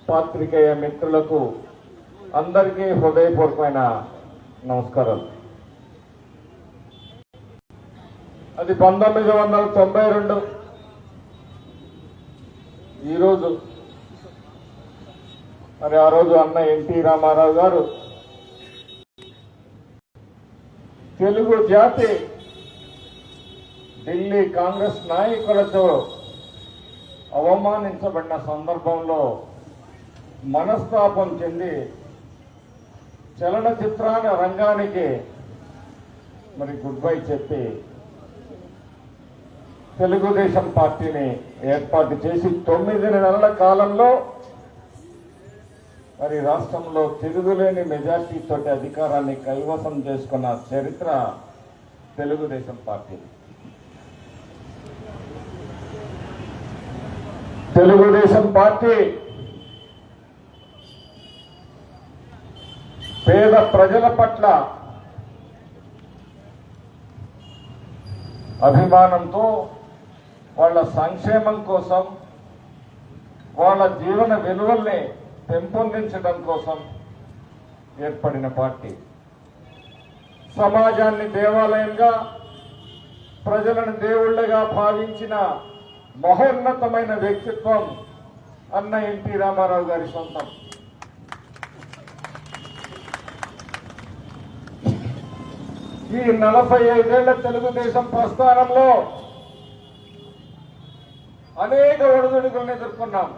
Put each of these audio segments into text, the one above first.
పాత్రికేయ మిత్రులకు అందరికీ హృదయపూర్వకమైన నమస్కారాలు. అది 1992 ఈరోజు మరి ఆ రోజు అన్న ఎన్టీ రామారావు గారు తెలుగు జాతి ఢిల్లీ కాంగ్రెస్ నాయకులతో అవమానించబడిన సందర్భంలో మనస్తాపం చెంది చలనచిత్రాల రంగానికి మరి గుడ్ బై చెప్పి తెలుగుదేశం పార్టీని ఏర్పాటు చేసి 9 నెలల కాలంలో మరి రాష్ట్రంలో తిరుగులేని మెజార్టీతో అధికారాన్ని కైవసం చేసుకున్న చరిత్ర తెలుగుదేశం పార్టీ. తెలుగుదేశం పార్టీ పేద ప్రజల పట్ల అభిమానంతో వాళ్ళ సంక్షేమం కోసం వాళ్ళ జీవన విలువల్ని పెంపొందించడం కోసం ఏర్పడిన పార్టీ. సమాజాన్ని దేవాలయంగా ప్రజలను దేవుళ్ళగా భావించిన మహోన్నతమైన వ్యక్తిత్వం అన్న ఎన్టీ రామారావు గారి సొంతం. ఈ 45 ఏళ్ల తెలుగుదేశం ప్రస్థానంలో అనేక ఒడిదుడుకులను ఎదుర్కొన్నాం.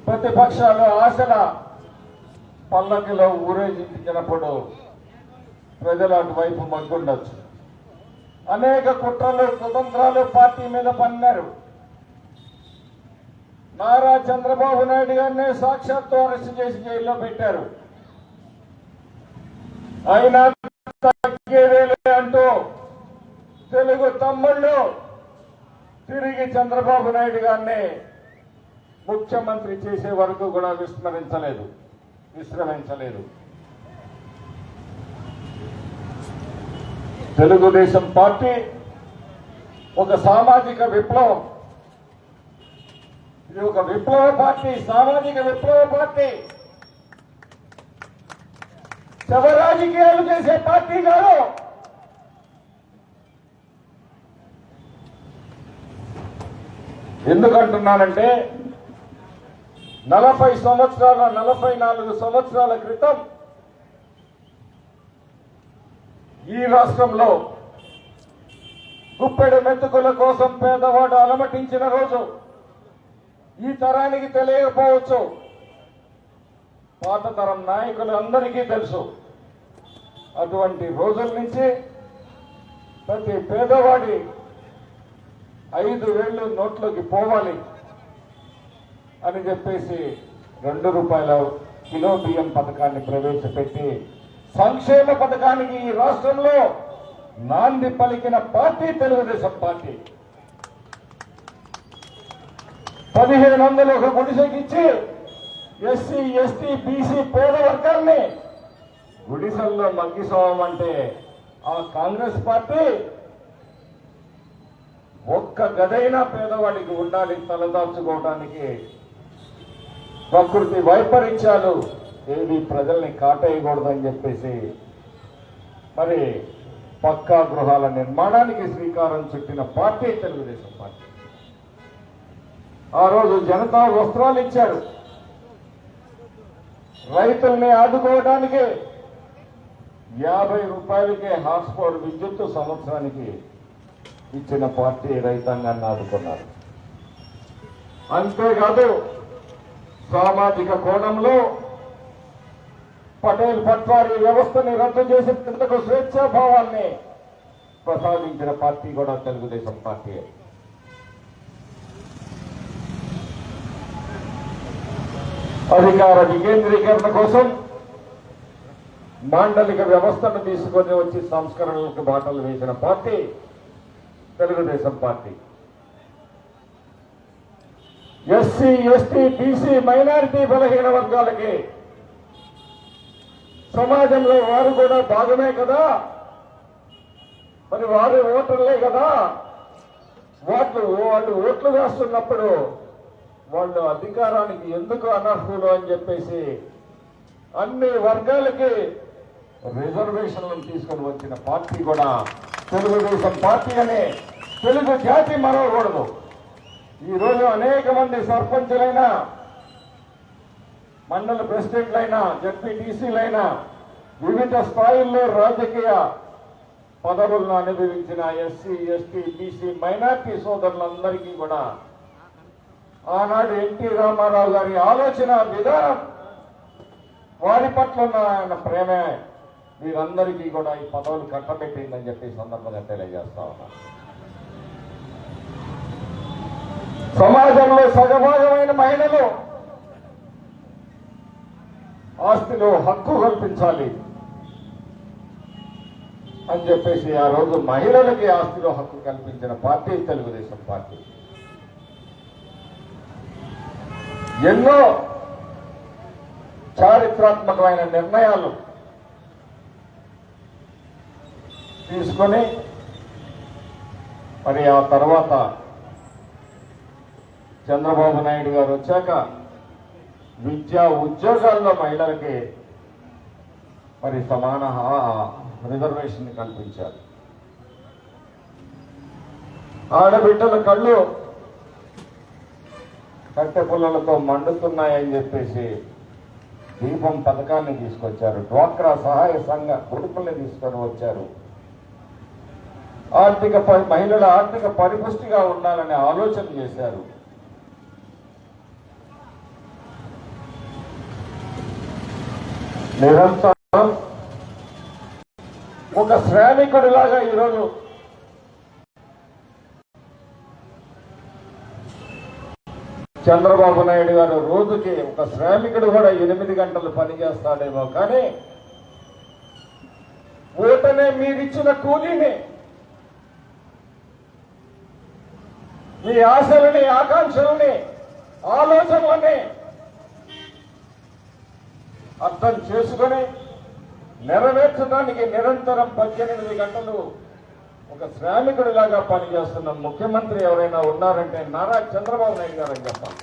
ప్రతిపక్షాలు ఆశల పల్లకిలో ఊరేగించినప్పుడు ప్రజలు అటువైపు మగ్గుండొచ్చు. అనేక కుట్రలు కుతంత్రాలు పార్టీ మీద పన్నారు. నారా చంద్రబాబు నాయుడు గారిని సాక్షాత్తు అరెస్ట్ చేసి జైల్లో పెట్టారు. అయినా తగ్గేదేలే అంటూ తెలుగు తమ్ముళ్ళు తిరిగి చంద్రబాబు నాయుడు గారిని ముఖ్యమంత్రి చేసే వరకు కూడా విశ్రమించలేదు. తెలుగుదేశం పార్టీ ఒక సామాజిక విప్లవం. ఇది ఒక విప్లవ పార్టీ, సామాజిక విప్లవ పార్టీ. శవ రాజకీయాలు చేసే పార్టీ కాదు. ఎందుకంటున్నానంటే 44 సంవత్సరాల క్రితం ఈ రాష్ట్రంలో గుప్పెడు మెతుకుల కోసం పేదవాడు అలమటించిన రోజు ఈ తరానికి తెలియకపోవచ్చు. పాత తరం నాయకులు అందరికీ తెలుసు. అటువంటి రోజుల నుంచి ప్రతి పేదవాడి 5,000 నోట్లోకి పోవాలి అని చెప్పేసి 2 రూపాయల కిలో బియ్యం పథకాన్ని ప్రవేశపెట్టి సంక్షేమ పథకానికి ఈ రాష్ట్రంలో నాంది పలికిన పార్టీ తెలుగుదేశం పార్టీ. 1,500 ఒక గుడిసెకిచ్చి ఎస్సీ ఎస్టీ బీసీ పేద వర్గాల్ని గుడిసెల్లో మగ్గిసోమంటే ఆ కాంగ్రెస్ పార్టీ ఒక్క గదైనా పేదవాడికి ఉండాలి తలదాచుకోవడానికి. ప్రకృతి వైపరీత్యాలు ఏది ప్రజల్ని కాటేయకూడదని చెప్పేసి మరి పక్కా గృహాల నిర్మాణానికి శ్రీకారం చుట్టిన పార్టీ తెలుగుదేశం పార్టీ. ఆ రోజు జనతా వస్త్రాలు ఇచ్చారు. రైతుల్ని ఆదుకోవడానికి 50 రూపాయలకే హార్స్ పవర్ విద్యుత్ సంవత్సరానికి ఇచ్చిన పార్టీ రైతాంగాన్ని ఆదుకున్నారు. అంతేకాదు సామాజిక కోణంలో పటేల్ పట్వారీ వ్యవస్థని రద్దు చేసేందుకు స్వేచ్ఛాభావాన్ని ప్రసాదించిన పార్టీ కూడా తెలుగుదేశం పార్టీ. అధికార వికేంద్రీకరణ కోసం మాండలిక వ్యవస్థను తీసుకొని వచ్చి సంస్కరణలకు బాటలు వేసిన party Telugu Desam party. SC ST BC minority బలహీన వర్గాలకి సమాజంలో వారు కూడా భాగమే కదా, మరి వారు ఓటర్లే కదా, వాళ్ళు ఓట్లు వేస్తున్నప్పుడు వాళ్ళు అధికారానికి ఎందుకు అనర్హులు అని చెప్పేసి అన్ని వర్గాలకి రిజర్వేషన్లను తీసుకొని వచ్చిన పార్టీ కూడా తెలుగుదేశం పార్టీ అనే తెలుగు జాతి మరవకూడదు. ఈరోజు అనేక మంది సర్పంచులైనా, మండల ప్రెసిడెంట్లైనా, జడ్పీటీసీలైనా, వివిధ స్థాయిల్లో రాజకీయ పదవులను అనుభవించిన ఎస్సీ, ఎస్టీ, బీసీ, మైనార్టీ సోదరులందరికీ కూడా ఆనాడు ఎన్టీ రామారావు గారి ఆలోచన విధానం, వారి పట్ల ఉన్న ఆయన ప్రేమే వీరందరికీ కూడా ఈ పదవులు కట్టబెట్టిందని చెప్పి సందర్భంగా తెలియజేస్తా ఉన్నా. సమాజంలో సగభాగమైన మహిళలు ఆస్తిలో హక్కు కల్పించాలి అని చెప్పేసి ఆ రోజు మహిళలకి ఆస్తిలో హక్కు కల్పించిన పార్టీ తెలుగుదేశం పార్టీ. ఎన్నో చారిత్రాత్మకమైన నిర్ణయాలు తీసుకొని మరి ఆ తర్వాత చంద్రబాబు నాయుడు గారు వచ్చాక విద్యా ఉద్యోగాల్లో మహిళలకి మరి సమాన రిజర్వేషన్ కల్పించారు. ఆడబిడ్డల కళ్ళు కట్టె పుల్లలతో మండుతున్నాయని చెప్పేసి దీపం పథకాన్ని తీసుకొచ్చారు. డ్వాక్రా సహాయ సంఘ పొదుపుల్ని తీసుకొని వచ్చారు. మహిళల ఆర్థిక పరిపుష్టిగా ఉండాలని ఆలోచన చేశారు. నిరంతరం ఒక శ్రామికుడిలాగా ఈరోజు చంద్రబాబు నాయుడు గారు రోజుకి ఒక శ్రామికుడు కూడా 8 గంటలు పనిచేస్తాడేమో, కానీ ఓటనే మీరిచ్చిన కూలీని, మీ ఆశలని, ఆకాంక్షలని, ఆలోచనలని అర్థం చేసుకుని నెరవేర్చడానికి నిరంతరం 18 గంటలు ఒక శ్రామికుడిలాగా పనిచేస్తున్న ముఖ్యమంత్రి ఎవరైనా ఉన్నారంటే నారా చంద్రబాబు నాయుడు గారు అని చెప్పాలి.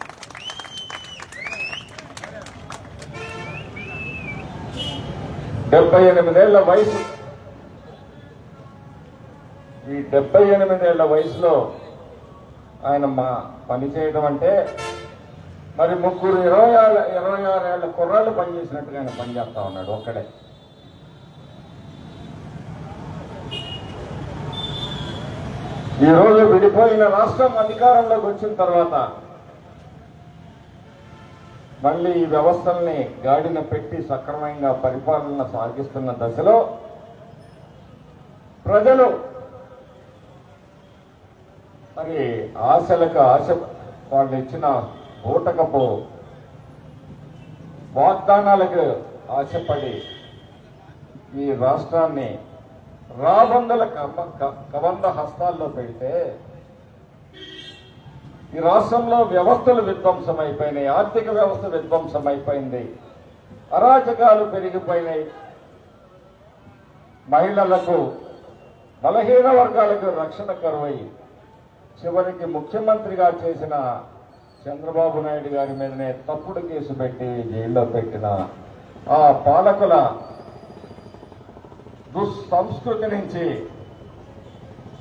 డెబ్బై 78 వయసు. ఈ 78 వయసులో ఆయన పని చేయడం అంటే మరి 26 కుర్రాళ్ళు పనిచేసినట్టుగా ఆయన పనిచేస్తా ఉన్నాడు ఒక్కడే. ఈరోజు విడిపోయిన రాష్ట్రం అధికారంలోకి వచ్చిన తర్వాత మళ్ళీ ఈ వ్యవస్థల్ని గాడిన పెట్టి సక్రమంగా పరిపాలన సాగిస్తున్న దశలో ప్రజలు మరి ఆశలకు ఆశ, వాళ్ళు ఇచ్చిన బూటకపు వాగ్దానాలకు ఆశపడి ఈ రాష్ట్రాన్ని రాబందుల కబంధ హస్తాల్లో పెడితే ఈ రాష్ట్రంలో వ్యవస్థలు విధ్వంసం అయిపోయినాయి. ఆర్థిక వ్యవస్థ విధ్వంసం అయిపోయింది. అరాచకాలు పెరిగిపోయినాయి. మహిళలకు, బలహీన వర్గాలకు రక్షణ కరువై చివరికి ముఖ్యమంత్రిగా చేసిన చంద్రబాబు నాయుడు గారి మీదనే తప్పుడు కేసు పెట్టి జైల్లో పెట్టిన ఆ పాలకుల దుస్సంస్కృతి నుంచి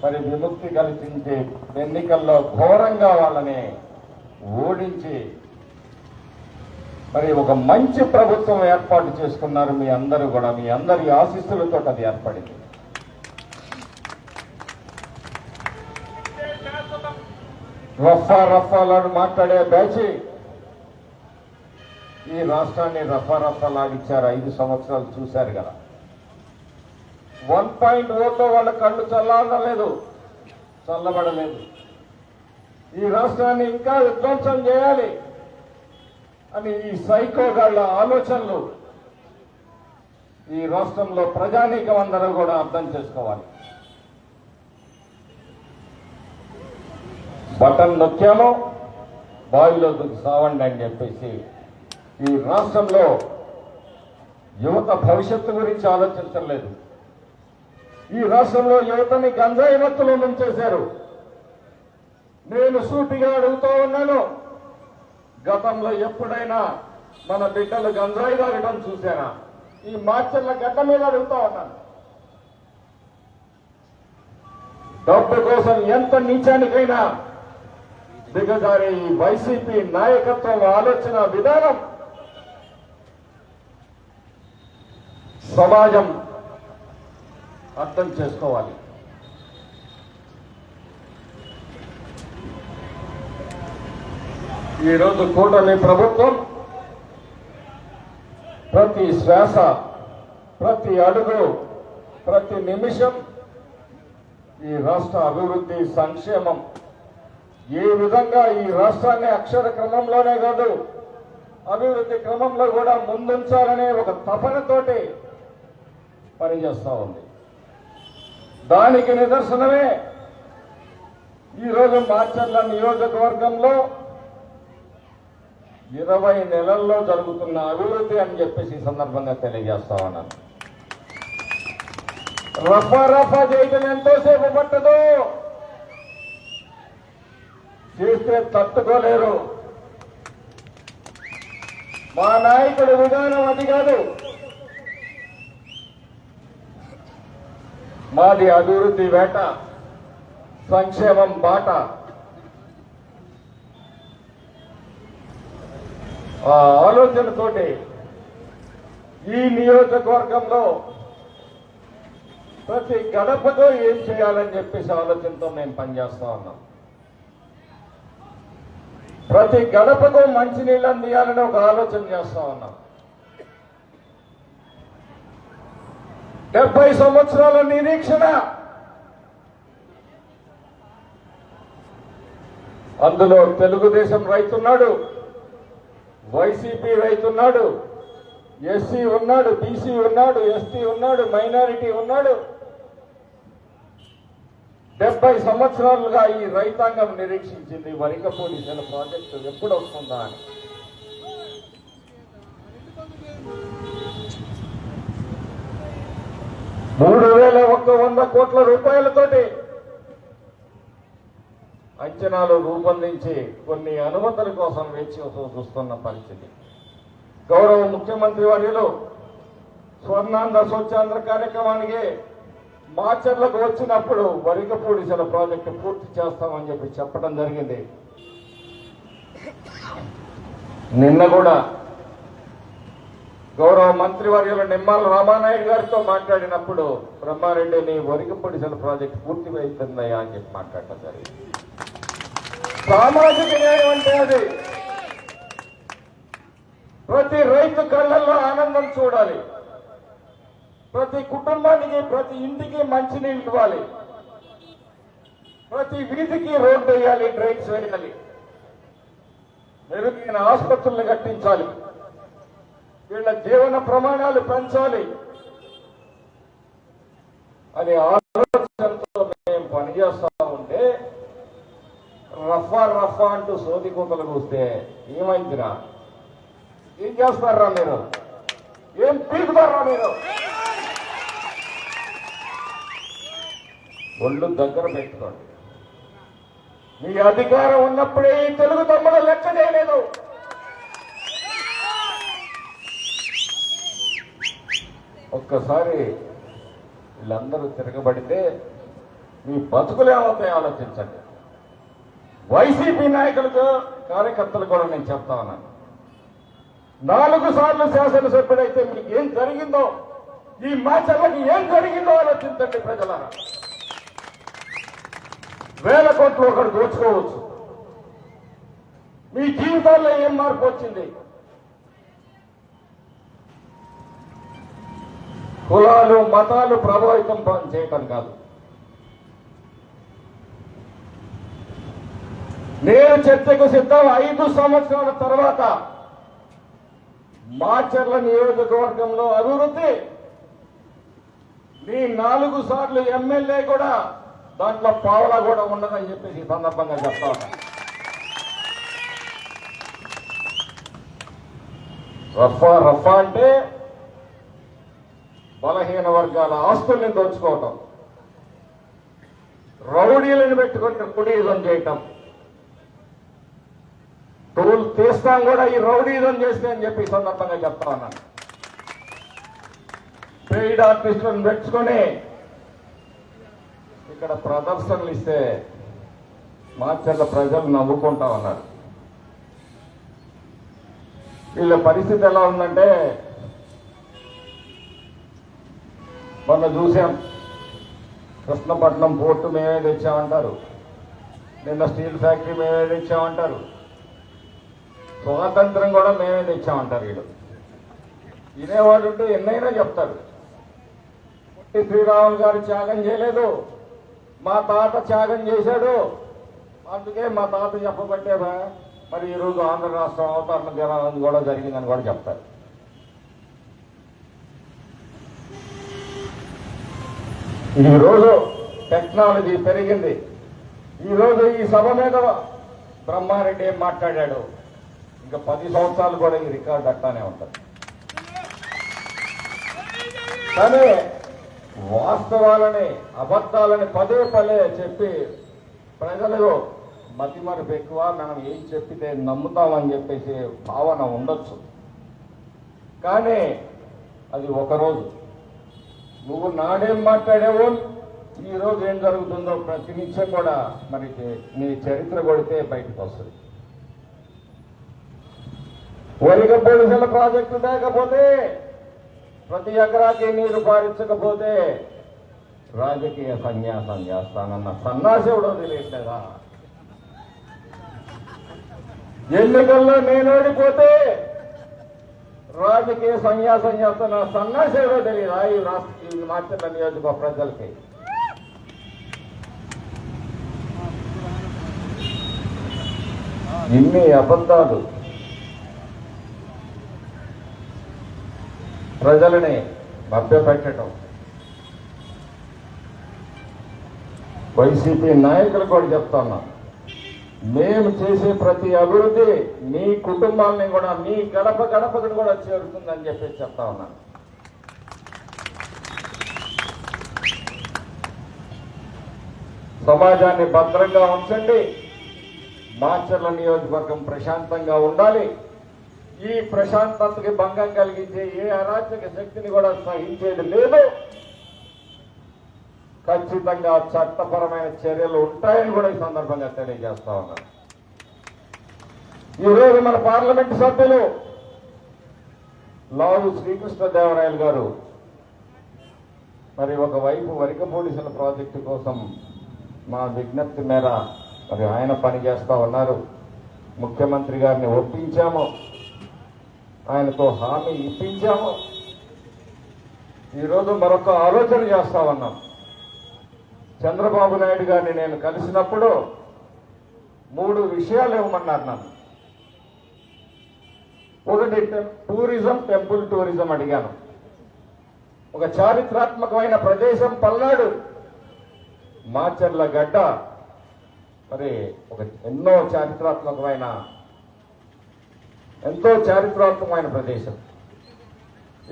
మరి విముక్తి కల్పించి ఎన్నికల్లో ఘోరంగా వాళ్ళని ఓడించి మరి ఒక మంచి ప్రభుత్వం ఏర్పాటు చేసుకున్నారు. మీ అందరూ కూడా, మీ అందరి ఆశీస్సులతో అది ఏర్పడింది. రఫాలాడు మాట్లాడే బ్యాచి ఈ రాష్ట్రాన్ని రఫాలాడిచ్చారు. 5 సంవత్సరాలు చూశారు కదా. 1.0తో వాళ్ళ కళ్ళు చల్లబడలేదు. ఈ రాష్ట్రాన్ని ఇంకా విధ్వంసం చేయాలి అని ఈ సైకోగాళ్ల ఆలోచనలు ఈ రాష్ట్రంలో ప్రజానీకం అందరూ కూడా అర్థం చేసుకోవాలి. బటన్ నొక్కామో బావిలో దూకి సావండి అని చెప్పేసి ఈ రాష్ట్రంలో యువత భవిష్యత్తు గురించి ఆలోచించలేదు. ఈ రాష్ట్రంలో యువతని గంజాయి మత్తులో ముంచేశారు. నేను సూటిగా అడుగుతూ ఉన్నాను, గతంలో ఎప్పుడైనా మన బిడ్డలు గంజాయి తాగడం చూసానా? ఈ మాచర్ల గడ్డ మీద అడుగుతా ఉన్నాను. డబ్బు కోసం ఎంత నీచానికైనా దిగజారే ఈ వైసీపీ నాయకత్వం ఆలోచన విధానం సమాజం అర్థం చేసుకోవాలి. ఈరోజు కూటమి ప్రభుత్వం ప్రతి శ్వాస, ప్రతి అడుగు, ప్రతి నిమిషం ఈ రాష్ట్ర అభివృద్ధి, సంక్షేమం ఏ విధంగా ఈ రాష్ట్రాన్ని అక్షర క్రమంలోనే కాదు అభివృద్ధి క్రమంలో కూడా ముందుంచాలనే ఒక తపనతోటి పనిచేస్తూ ఉంది. దానికి నిదర్శనమే ఈరోజు మాచర్ల నియోజకవర్గంలో 20 నెలల్లో జరుగుతున్న అభివృద్ధి అని చెప్పేసి ఈ సందర్భంగా తెలియజేస్తా ఉన్నాను. రఫా చేయడం ఎంతోసేపు పట్టదు, చేస్తే తట్టుకోలేరు. మా నాయకుడి విధానం అది కాదు. మాది అభివృద్ధి వేట, సంక్షేమం బాట. ఆ ఆలోచనతోటి ఈ నియోజకవర్గంలో ప్రతి గడపతో ఏం చేయాలని చెప్పేసి ఆలోచనతో మేము పనిచేస్తా ఉన్నాం. ప్రతి గడపకు మంచినీళ్ళు అందియాలని ఒక ఆలోచన చేస్తా ఉన్నాం. 70 సంవత్సరాల నిరీక్షణ, అందులో తెలుగుదేశం రైతున్నాడు, వైసీపీ రైతున్నాడు, ఎస్సీ ఉన్నాడు, బీసీ ఉన్నాడు, ఎస్టీ ఉన్నాడు, మైనారిటీ ఉన్నాడు. 70 సంవత్సరాలుగా ఈ రైతాంగం నిరీక్షించింది వరికపూడి జల ప్రాజెక్టు ఎప్పుడు వస్తుందా అని. $3,100 కోట్ల రూపాయలతోటి అంచనాలు రూపొందించి కొన్ని అనుమతుల కోసం వేచి చూస్తున్న పరిస్థితి. గౌరవ ముఖ్యమంత్రి వర్యులు స్వర్ణాంధ్ర స్వచ్ఛాంధ్ర కార్యక్రమానికి మాచర్లకు వచ్చినప్పుడు వరికపూడి జల ప్రాజెక్టు పూర్తి చేస్తామని చెప్పి చెప్పడం జరిగింది. నిన్న కూడా గౌరవ మంత్రివర్యులు నిమ్మల రామానాయుడు గారితో మాట్లాడినప్పుడు బ్రహ్మారెడ్డి నీ వరికపూడి జల ప్రాజెక్టు పూర్తి అవుతుందయ్యా అని చెప్పి మాట్లాడటం జరిగింది. సామాజిక న్యాయం అంటే అది. ప్రతి రైతు కళ్ళల్లో ఆనందం చూడాలి, ప్రతి కుటుంబానికి, ప్రతి ఇంటికి మంచినీళ్ళు ఇవ్వాలి, ప్రతి వీధికి రోడ్డు వేయాలి, డ్రైన్స్ వేయాలి, మెరుగైన ఆసుపత్రులను కట్టించాలి, వీళ్ళ జీవన ప్రమాణాలు పెంచాలి అనే ఆలోచనతో మేము పనిచేస్తా ఉంటే రఫా అంటూ సోది కూతలు కూస్తే ఏమైందిరా? ఏం చేస్తారా మీరు? ఏం పీకుతారా మీరు? ఒళ్ళు దగ్గర పెట్టుకోండి. మీ అధికారం ఉన్నప్పుడే ఈ తెలుగు తమ్ముడు లెక్క చేయలేదు. ఒక్కసారి వీళ్ళందరూ తిరగబడితే మీ బతుకులేమవుతాయి ఆలోచించండి. వైసీపీ నాయకులకు, కార్యకర్తలు కూడా నేను చెప్తా ఉన్నాను, 4 సార్లు శాసనసభ్యుడైతే మీకు ఏం జరిగిందో, ఈ మాచర్లకి ఏం జరిగిందో ఆలోచించండి ప్రజలారా. 1000 కోట్లు ఒకరు దోచుకోవచ్చు. మీ జీవితాల్లో ఏం మార్పు వచ్చింది? కులాలు, మతాలు ప్రభావితం చేయటం కాదు. నేను చర్చకు సిద్ధం. 5 సంవత్సరాల తర్వాత మాచర్ల నియోజకవర్గంలో అభివృద్ధి, నీ 4 సార్లు ఎమ్మెల్యే కూడా దాంట్లో పావలా కూడా ఉండదని చెప్పేసి ఈ సందర్భంగా చెప్తా ఉన్నా. రఫా అంటే బలహీన వర్గాల ఆస్తుల్ని దోచుకోవటం, రౌడీలను పెట్టుకుని కుడీజం చేయటం, టోల్ తీస్తాం కూడా ఈ రౌడీజం చేస్తే అని చెప్పి ఈ సందర్భంగా చెప్తా ఉన్నాను. పెయిడ్ ఆర్టిస్టులను పెంచుకొని ఇక్కడ ప్రదర్శనలు ఇస్తే మార్చర్ల ప్రజలు నవ్వుకుంటా ఉన్నారు. వీళ్ళ పరిస్థితి ఎలా ఉందంటే, మొన్న చూసాం, కృష్ణపట్నం పోర్టు మేమే తెచ్చామంటారు, నిన్న స్టీల్ ఫ్యాక్టరీ మేమే తెచ్చామంటారు, స్వాతంత్రం కూడా మేమే తెచ్చామంటారు. వీళ్ళు వినేవాడు ఉంటే ఎన్నైనా చెప్తారు. పొట్టి శ్రీరాములు గారు త్యాగం చేయలేదు, మా తాత త్యాగం చేశాడు, అందుకే మా తాత చెప్పబట్టే మరి ఈరోజు ఆంధ్ర రాష్ట్రం అవతరణ దినం కూడా జరిగిందని కూడా చెప్తారు. ఈరోజు టెక్నాలజీ పెరిగింది. ఈరోజు ఈ సభ మీద బ్రహ్మారెడ్డి ఏం మాట్లాడాడు, ఇంకా 10 సంవత్సరాలు కూడా ఈ రికార్డు అట్టానే ఉంటుంది. కానీ వాస్తవాలని అబద్ధాలని పదే చెప్పి ప్రజలు మతిమరుపు ఎక్కువ, మనం ఏం చెప్పితే నమ్ముతామని చెప్పేసి భావన ఉండొచ్చు. కానీ అది ఒకరోజు, నువ్వు నాడేం మాట్లాడావు, ఈరోజు ఏం జరుగుతుందో ప్రతి నిమిషం కూడా మనకి నీ చరిత్ర కొడితే బయటకు వస్తుంది. వరిగపోలిసల ప్రాజెక్టు లేకపోతే, ప్రతి ఎకరాకి నీరు పారించకపోతే రాజకీయ సన్యాసం చేస్తానన్న సన్నాసేవుడో తెలియట్లేదా? ఎన్నికల్లో నేను ఓడిపోతే రాజకీయ సన్యాసం చేస్తున్న సన్నాసేవుడో తెలియదా ఈ మార్చర్ల నియోజకవర్గ ప్రజలకి? ఇన్ని అబద్ధాలు ప్రజలని మభ్యపెట్టడం, వైసీపీ నాయకులు కూడా చెప్తున్నా, మేము చేసే ప్రతి అభివృద్ధి మీ కుటుంబాన్ని కూడా, మీ గడపకు కూడా చేరుతుందని చెప్పి చెప్తా ఉన్నాను. సమాజాన్ని భద్రంగా ఉంచండి, మార్చర్ల నియోజకవర్గం ప్రశాంతంగా ఉండాలి. ఈ ప్రశాంతతకి భంగం కలిగించే ఏ అరాచక శక్తిని కూడా సహించేది లేదు. ఖచ్చితంగా చట్టపరమైన చర్యలు ఉంటాయని కూడా ఈ సందర్భంగా తెలియజేస్తా ఉన్నారు. ఈరోజు మన పార్లమెంటు సభ్యులు లావు శ్రీకృష్ణదేవరాయలు గారు మరి ఒకవైపు వరికపోలిసల ప్రాజెక్టు కోసం మా విజ్ఞప్తి మేర మరి ఆయన పనిచేస్తా ఉన్నారు. ముఖ్యమంత్రి గారిని ఒప్పించాము, ఆయనతో హామీ ఇప్పించాము. ఈరోజు మరొక ఆలోచన చేస్తా ఉన్నాం. చంద్రబాబు నాయుడు గారిని నేను కలిసినప్పుడు 3 విషయాలు ఇవ్వమన్నారు నన్ను. ఒకటి టూరిజం, టెంపుల్ టూరిజం అడిగాను. ఒక చారిత్రాత్మకమైన ప్రదేశం పల్నాడు, మార్చర్ల గడ్డ, మరి ఎంతో చారిత్రాత్మకమైన ప్రదేశం.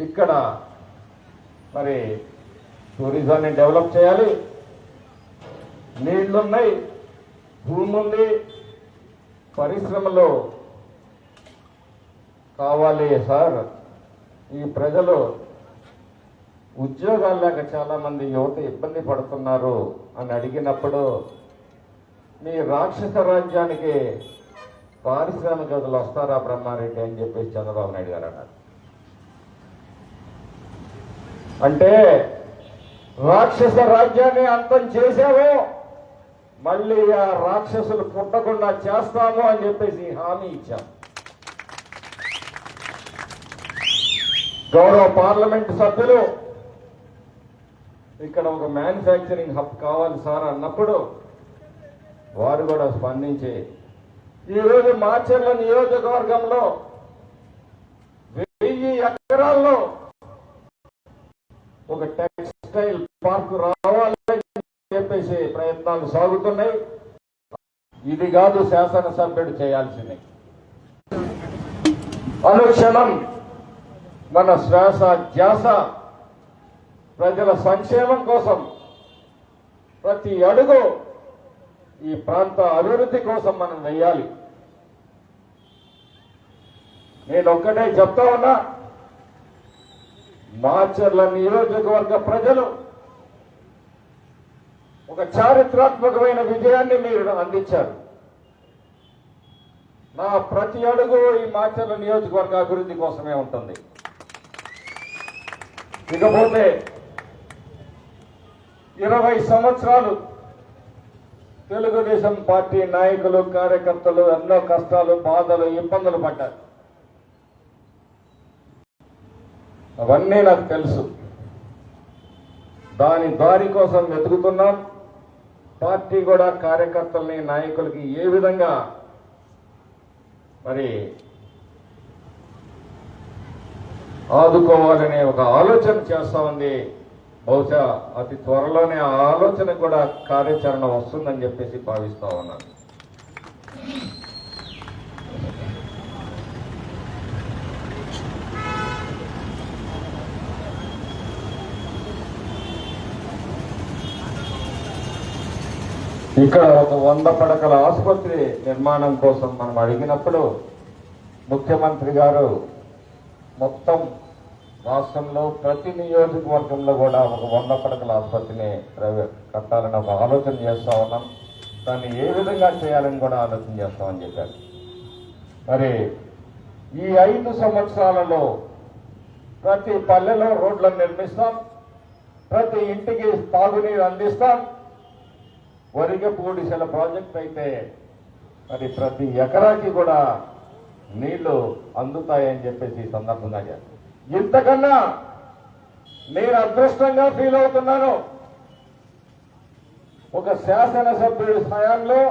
ఇక్కడ మరి టూరిజాన్ని డెవలప్ చేయాలి. నీళ్లున్నాయి, భూమి ఉంది, పరిశ్రమలు కావాలి సార్. ఈ ప్రజలు ఉద్యోగాలు లేక చాలా మంది యువత ఇబ్బంది పడుతున్నారు అని అడిగినప్పుడు, మీ రాక్షస రాజ్యానికి పారిశ్రామికవేత్తలు వస్తారా బ్రహ్మారెడ్డి అని చెప్పేసి చంద్రబాబు నాయుడు గారు అన్నారు. అంటే రాక్షస రాజ్యాన్ని అంతం చేశావో, మళ్ళీ ఆ రాక్షసులు పుట్టకుండా చేస్తాము అని చెప్పేసి హామీ ఇచ్చాం. గౌరవ పార్లమెంటు సభ్యులు ఇక్కడ ఒక మ్యానుఫ్యాక్చరింగ్ హబ్ కావాలి సార్ అన్నప్పుడు వారు కూడా స్పందించి ఈరోజు మార్చర్ల నియోజకవర్గంలో 1000 ఎకరాల్లో ఒక టెక్స్టైల్ పార్క్ రావాలని చెప్పేసి ప్రయత్నాలు సాగుతున్నాయి. ఇది కాదు శాసనసభ్యుడు చేయాల్సింది. అనుక్షణం మన శ్వాస ధ్యాస ప్రజల సంక్షేమం కోసం, ప్రతి అడుగు ఈ ప్రాంత అభివృద్ధి కోసం మనం వెయ్యాలి. నేను ఒక్కటే చెప్తా ఉన్నా, మాచర్ల నియోజకవర్గ ప్రజలు ఒక చారిత్రాత్మకమైన విజయాన్ని మీరు అందించారు. నా ప్రతి అడుగు ఈ మాచర్ల నియోజకవర్గ అభివృద్ధి కోసమే ఉంటుంది. ఇకపోతే 20 సంవత్సరాలు తెలుగుదేశం పార్టీ నాయకులు కార్యకర్తలు ఎన్నో కష్టాలు బాధలు ఇబ్బందులు పడ్డారు. అవన్నీ నాకు తెలుసు. దారి కోసం వెతుకుతున్నాం. పార్టీ కూడా కార్యకర్తల్ని నాయకులకి ఏ విధంగా మరి ఆదుకోవాలనే ఒక ఆలోచన చేస్తా ఉంది. బహుశా అతి త్వరలోనే ఆ ఆలోచన కూడా కార్యాచరణ వస్తుందని చెప్పేసి భావిస్తా ఉన్నాను. ఇక్కడ ఒక 100 పడకల ఆసుపత్రి నిర్మాణం కోసం మనం అడిగినప్పుడు ముఖ్యమంత్రి గారు మొత్తం రాష్ట్రంలో ప్రతి నియోజకవర్గంలో కూడా ఒక 100 పడకల ఆసుపత్రిని కట్టాలని ఒక ఆలోచన చేస్తా ఉన్నాం. దాన్ని ఏ విధంగా చేయాలని కూడా ఆలోచన చేస్తామని చెప్పారు. మరి ఈ 5 సంవత్సరాలలో ప్రతి పల్లెలో రోడ్లను నిర్మిస్తాం, ప్రతి ఇంటికి తాగునీరు అందిస్తాం. వరిగపూడిసెల ప్రాజెక్ట్ అయితే మరి ప్రతి ఎకరాకి కూడా నీళ్లు అందుతాయని చెప్పేసి ఈ సందర్భంగా ఇంతకన్నా నేను అదృష్టంగా ఫీల్ అవుతున్నాను. ఒక శాసనసభ్యుడి స్థాయిలో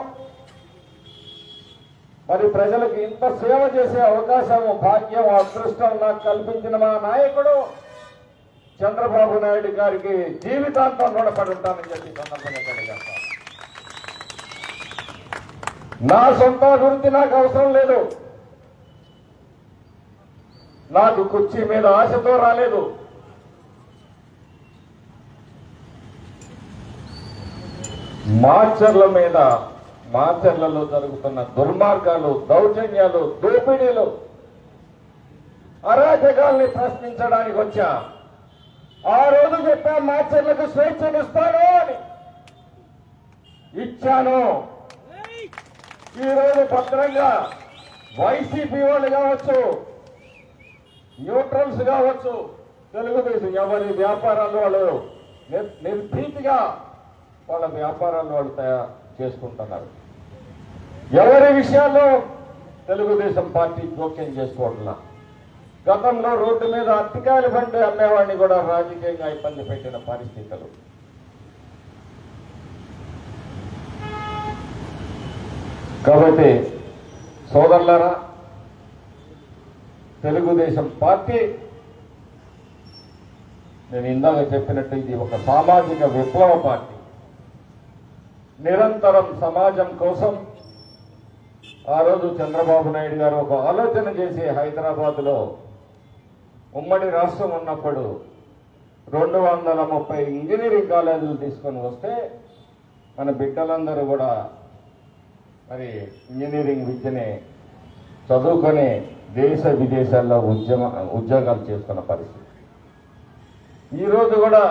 మరి ప్రజలకు ఇంత సేవ చేసే అవకాశం, భాగ్యం, అదృష్టం నాకు కల్పించిన మా నాయకుడు చంద్రబాబు నాయుడు గారికి జీవితాంతం రుణపడి ఉంటానని చెప్పి సందర్భంగా తెలియజేస్తాను. నా సొంత అభివృద్ధి నాకు అవసరం లేదు. నాకు కుర్చీ మీద ఆశతో రాలేదు. మాచర్లలో జరుగుతున్న దుర్మార్గాలు, దౌర్జన్యాలు, దోపిడీలు, అరాచకాల్ని ప్రశ్నించడానికి వచ్చా. ఆ రోజు చెప్పా మాచర్లకు స్వేచ్ఛనిస్తాను అని. ఇచ్చాను. ఈరోజు భద్రంగా వైసీపీ వాళ్ళు కావచ్చు, న్యూట్రల్స్ కావచ్చు, తెలుగుదేశం ఎవరి వ్యాపారాలు వాళ్ళు నిర్భీతిగా వాళ్ళ వ్యాపారాలు వాళ్ళు తయారు చేసుకుంటున్నారు. ఎవరి విషయాల్లో తెలుగుదేశం పార్టీ జోక్యం చేసుకోవట్లా. గతంలో రోడ్డు మీద అరటికాయల బండి అమ్మేవాడిని కూడా రాజకీయంగా ఇబ్బంది పెట్టిన పరిస్థితులు. కాబట్టి సోదరులారా, తెలుగుదేశం పార్టీ నేను ఇందాక చెప్పినట్టు ఇది ఒక సామాజిక విప్లవ పార్టీ. నిరంతరం సమాజం కోసం ఆ రోజు చంద్రబాబు నాయుడు గారు ఒక ఆలోచన చేసి హైదరాబాద్లో ఉమ్మడి రాష్ట్రం ఉన్నప్పుడు 230 ఇంజనీరింగ్ కాలేజీలు తీసుకొని వస్తే మన బిడ్డలందరూ కూడా మరి ఇంజనీరింగ్ విద్యని చదువుకొని దేశ విదేశాల్లో ఉద్యోగాలు చేసుకున్న పరిస్థితి. ఈరోజు కూడా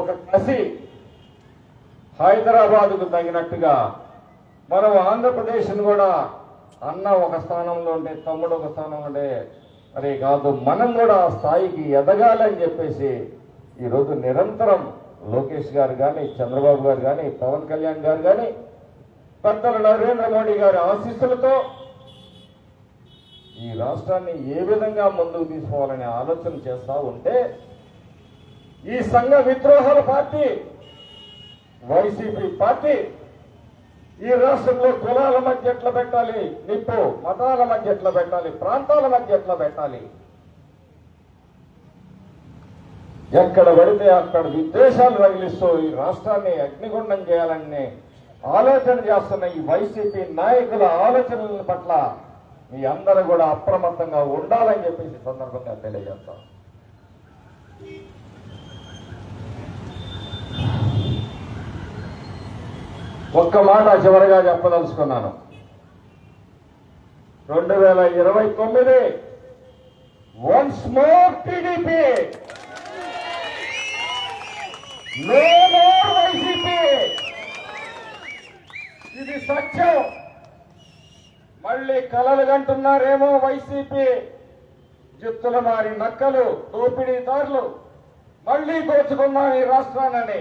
ఒక కసి హైదరాబాదుకు తగినట్టుగా మనం ఆంధ్రప్రదేశ్ను కూడా అన్న ఒక స్థానంలో ఉంటే తమ్ముడు ఒక స్థానంలో ఉంటే మరి కాదు, మనం కూడా ఆ స్థాయికి ఎదగాలని చెప్పేసి ఈరోజు నిరంతరం లోకేష్ గారు కానీ, చంద్రబాబు గారు కానీ, పవన్ కళ్యాణ్ గారు కానీ, పెద్దలు నరేంద్ర మోడీ గారి ఆశీస్సులతో ఈ రాష్ట్రాన్ని ఏ విధంగా ముందుకు తీసుకోవాలనే ఆలోచన చేస్తా ఉంటే ఈ సంఘ విద్రోహాల పార్టీ వైసీపీ పార్టీ ఈ రాష్ట్రంలో కులాల మధ్య ఎట్లా పెట్టాలి నిప్పు, మతాల మధ్య ఎట్లా పెట్టాలి, ప్రాంతాల మధ్య ఎట్లా పెట్టాలి, ఎక్కడ పడితే అక్కడ విద్వేషాలు రగిలిస్తూ ఈ రాష్ట్రాన్ని అగ్నిగుండం చేయాలని ఆలోచన చేస్తున్న ఈ వైసీపీ నాయకుల ఆలోచనల పట్ల మీ అందరూ కూడా అప్రమత్తంగా ఉండాలని చెప్పేసి సందర్భంగా తెలియజేస్తాం. ఒక్క మాట చివరిగా చెప్పదలుచుకున్నాను. 2029 once more TDP, no more YCP. ఇది సత్యం. మళ్ళీ కలలు కంటున్నారేమో వైసీపీ జిత్తుల మారి నక్కలు, దోపిడీదారులు మళ్లీ దోచుకున్నాం ఈ రాష్ట్రాన్ని.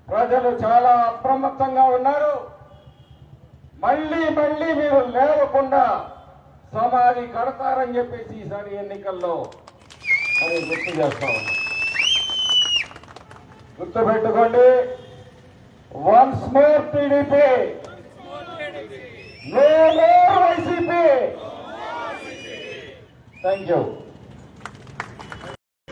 ప్రజలు చాలా అప్రమత్తంగా ఉన్నారు. మళ్లీ మీరు లేవకుండా సమాధి కడతారని చెప్పేసి ఈసారి ఎన్నికల్లో అని గుర్తు చేస్తా ఉన్నాం. గుర్తుపెట్టుకోండి, once more TDP, no more YCP. Thank you.